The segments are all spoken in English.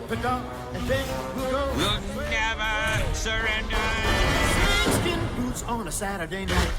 the dark, and then we'll go. We'll never surrender. Skin boots on a Saturday night.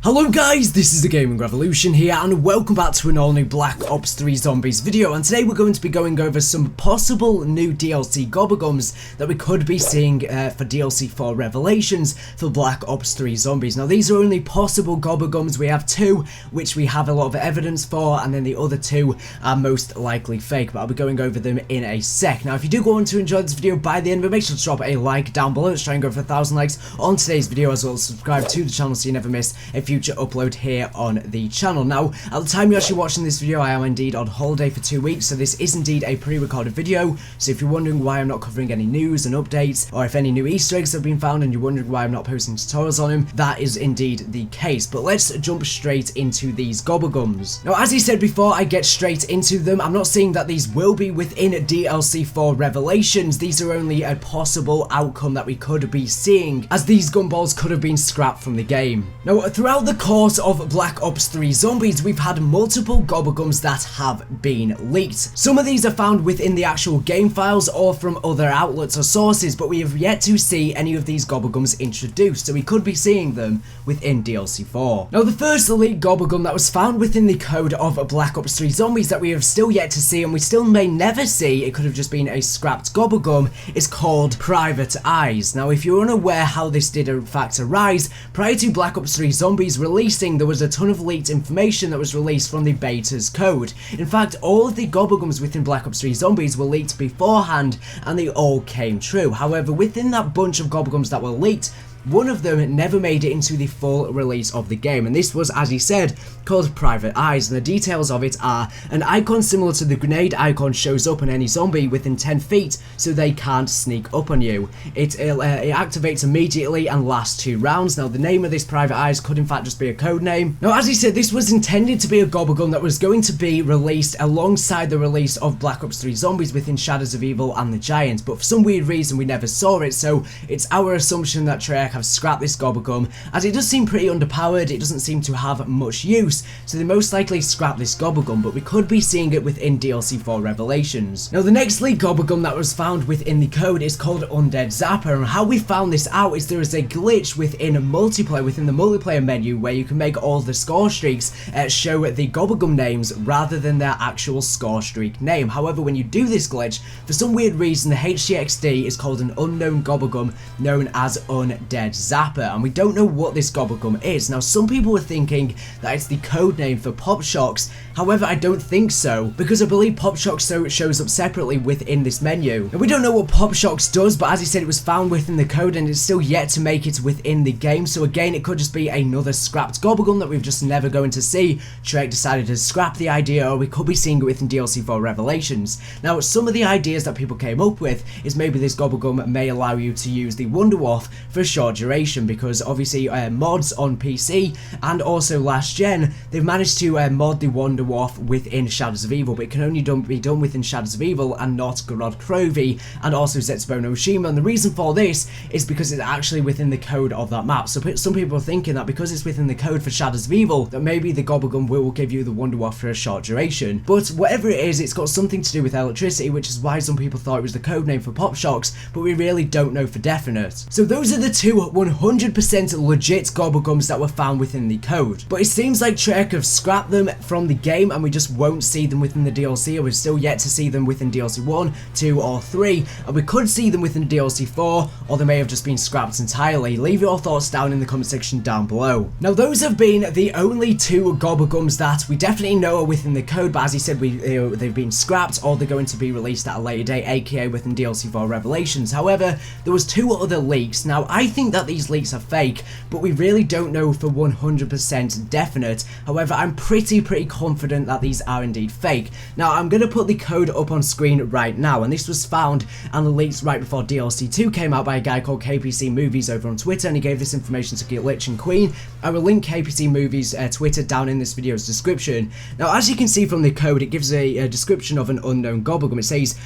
Hello guys, this is the Gaming Revolution here and welcome back to an all new Black Ops 3 Zombies video, and today we're going to be going over some possible new DLC Gobblegums that we could be seeing for DLC 4 Revelations for Black Ops 3 Zombies. Now these are only possible Gobblegums. We have two which we have a lot of evidence for, and then the other two are most likely fake, but I'll be going over them in a sec. Now if you do go on to enjoy this video by the end of it, make sure to drop a like down below. Let's try and go for 1,000 likes on today's video, as well as subscribe to the channel so you never miss a future upload here on the channel. Now at the time you're actually watching this video, I am indeed on holiday for 2 weeks, so this is indeed a pre-recorded video. So if you're wondering why I'm not covering any news and updates, or if any new Easter eggs have been found and you're wondering why I'm not posting tutorials on them, that is indeed the case. But let's jump straight into these Gobblegums. Now as I said before I get straight into them, I'm not saying that these will be within DLC 4 Revelations. These are only a possible outcome that we could be seeing, as these gumballs could have been scrapped from the game. Now throughout the course of Black Ops 3 Zombies, we've had multiple Gobblegums that have been leaked. Some of these are found within the actual game files or from other outlets or sources, but we have yet to see any of these Gobblegums introduced, so we could be seeing them within DLC 4. Now the first leaked Gobblegum that was found within the code of Black Ops 3 Zombies that we have still yet to see, and we still may never see, it could have just been a scrapped Gobblegum, is called Private Eyes. Now if you're unaware how this did in fact arise, prior to Black Ops 3 Zombies releasing, there was a ton of leaked information that was released from the beta's code. In fact, all of the Gobblegums within Black Ops 3 Zombies were leaked beforehand and they all came true. However, within that bunch of Gobblegums that were leaked, one of them never made it into the full release of the game, and this was, as he said, called Private Eyes, and the details of it are: an icon similar to the grenade icon shows up on any zombie within 10 feet so they can't sneak up on you. It activates immediately and lasts 2 rounds. Now the name of this Private Eyes could in fact just be a code name. Now as he said, this was intended to be a Gobblegum that was going to be released alongside the release of Black Ops 3 Zombies within Shadows of Evil and the Giants, but for some weird reason we never saw it, so it's our assumption that Treyarch have scrapped this Gobblegum, as it does seem pretty underpowered. It doesn't seem to have much use, so they most likely scrapped this Gobblegum, but we could be seeing it within DLC 4 Revelations. Now the next leaked Gobblegum that was found within the code is called Undead Zapper, and how we found this out is there is a glitch within the multiplayer menu where you can make all the score streaks show the Gobblegum names rather than their actual score streak name. However, when you do this glitch, for some weird reason the HCXD is called an unknown Gobblegum known as Undead Zapper, and we don't know what this Gobblegum is. Now some people were thinking that it's the code name for Pop Shocks, however I don't think so, because I believe Pop Shocks shows up separately within this menu. Now we don't know what Pop Shocks does, but as he said, it was found within the code and it's still yet to make it within the game, so again it could just be another scrapped Gobblegum that we've just never going to see. Treyarch decided to scrap the idea, or we could be seeing it within DLC 4 Revelations. Now some of the ideas that people came up with is maybe this Gobblegum may allow you to use the Wonderwaff for a short duration, because obviously mods on PC and also last gen, they've managed to mod the Wonderwaff within Shadows of Evil, but it can only be done within Shadows of Evil and not Gorod Krovi and also Zetsubo no Shima, and the reason for this is because it's actually within the code of that map. So some people are thinking that because it's within the code for Shadows of Evil, that maybe the Gobblegum will give you the Wonderwaff for a short duration, but whatever it is, it's got something to do with electricity, which is why some people thought it was the code name for Pop Shocks, but we really don't know for definite. So those are the two 100% legit Gobblegums that were found within the code, but it seems like Treyarch have scrapped them from the game and we just won't see them within the DLC, or we've still yet to see them within DLC 1, 2 or 3, and we could see them within DLC 4, or they may have just been scrapped entirely. Leave your thoughts down in the comment section down below. Now those have been the only two Gobblegums that we definitely know are within the code, but as he said, they've been scrapped or they're going to be released at a later date, aka within DLC 4 Revelations. However, there was 2 other leaks. Now I think that these leaks are fake, but we really don't know for 100% definite. However, I'm pretty confident that these are indeed fake. Now I'm going to put the code up on screen right now, and this was found and leaked right before DLC 2 came out by a guy called KPC Movies over on Twitter, and he gave this information to Glitch and Queen. I will link KPC Movies Twitter down in this video's description. Now as you can see from the code, it gives a description of an unknown Gobblegum. It says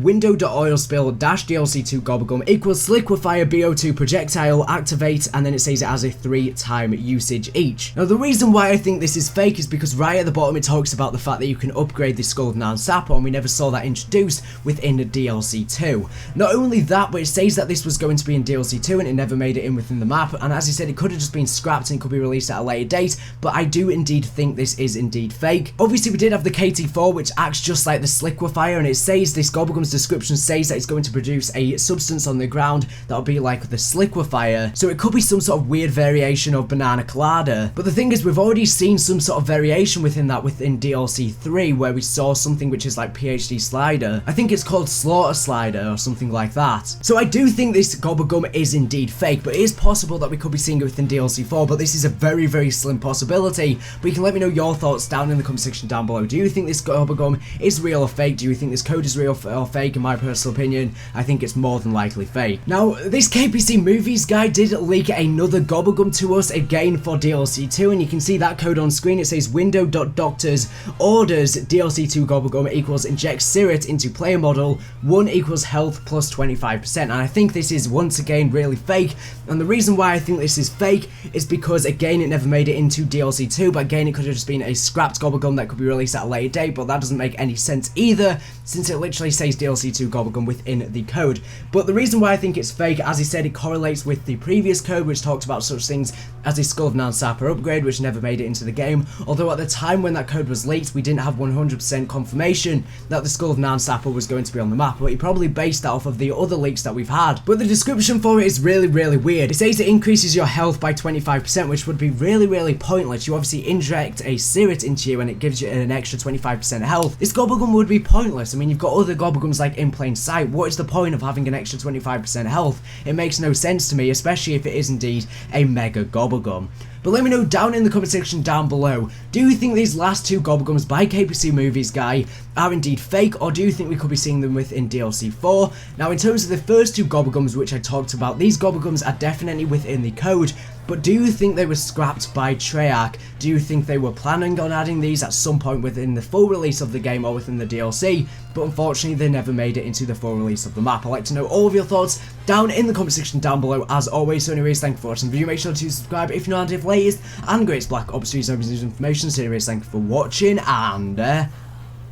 window.oil spill -DLC2 Gobblegum equals liquefier BO2 projectile style, activate, and then it says it has a 3-time usage each. Now the reason why I think this is fake is because right at the bottom it talks about the fact that you can upgrade the Skull of Narn Sapper, and we never saw that introduced within the DLC 2. Not only that, but it says that this was going to be in DLC 2 and it never made it in within the map, and as I said, it could have just been scrapped and could be released at a later date, but I do indeed think this is indeed fake. Obviously we did have the KT4, which acts just like the Sliquifier, and it says, this Gobblegum's description says that it's going to produce a substance on the ground that'll be like the Sliquifier, so it could be some sort of weird variation of Banana Colada. But the thing is, we've already seen some sort of variation within that within DLC 3, where we saw something which is like PhD Slider. I think it's called Slaughter Slider or something like that. So I do think this Gobblegum is indeed fake, but it is possible that we could be seeing it within DLC 4, but this is a very, very slim possibility. But you can let me know your thoughts down in the comment section down below. Do you think this Gobblegum is real or fake? Do you think this code is real or fake? In my personal opinion, I think it's more than likely fake. Now, this KPC Movies guy did leak another Gobblegum to us again for DLC 2, and you can see that code on screen. It says window.doctors orders DLC 2 Gobblegum equals inject Sirit into player model 1 equals health plus 25%, and I think this is once again really fake. And the reason why I think this is fake is because again it never made it into DLC 2, but again it could have just been a scrapped Gobblegum that could be released at a later date, but that doesn't make any sense either, since it literally says DLC 2 Gobblegum within the code. But the reason why I think it's fake, as he said, it correlates with the previous code, which talks about such things as the Skull of Narn Sapper upgrade, which never made it into the game, although at the time when that code was leaked we didn't have 100% confirmation that the Skull of Narn Sapper was going to be on the map, but he probably based that off of the other leaks that we've had. But the description for it is really, really weird. It says it increases your health by 25%, which would be really, really pointless. You obviously inject a Sirit into you and it gives you an extra 25% health. This Gobblegum would be pointless. I mean, you've got other Gobblegums like In Plain Sight. What is the point of having an extra 25% health? It makes no sense to me, especially if it is indeed a mega Gobblegum. But let me know down in the comment section down below, do you think these last two Gobblegums by KPC Movies guy are indeed fake, or do you think we could be seeing them within DLC 4? Now in terms of the first two Gobblegums which I talked about, these Gobblegums are definitely within the code, but do you think they were scrapped by Treyarch? Do you think they were planning on adding these at some point within the full release of the game or within the DLC, but unfortunately they never made it into the full release of the map? I'd like to know all of your thoughts down in the comment section down below as always. So anyways, thank you for watching the video, make sure to subscribe if you're not if latest and greatest Black Ops 3 zombies news information. So anyways, thank you for watching and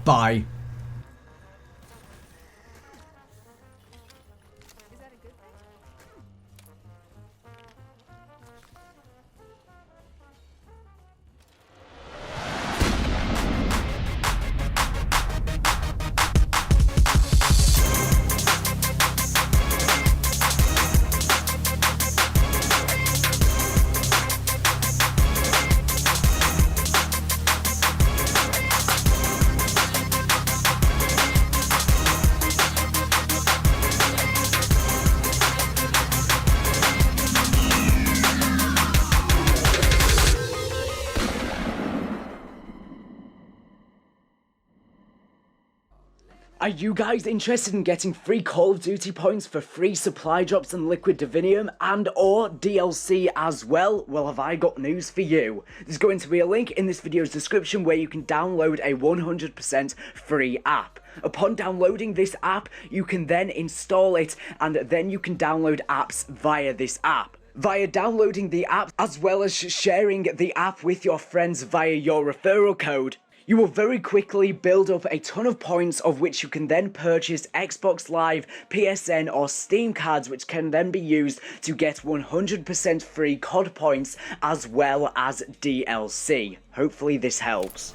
bye. Are you guys interested in getting free Call of Duty points for free supply drops and liquid divinium and or DLC as well? Well, have I got news for you. There's going to be a link in this video's description where you can download a 100% free app. Upon downloading this app, you can then install it and then you can download apps via this app. Via downloading the app as well as sharing the app with your friends via your referral code, you will very quickly build up a ton of points, of which you can then purchase Xbox Live, PSN or Steam cards, which can then be used to get 100% free COD points as well as DLC. Hopefully this helps.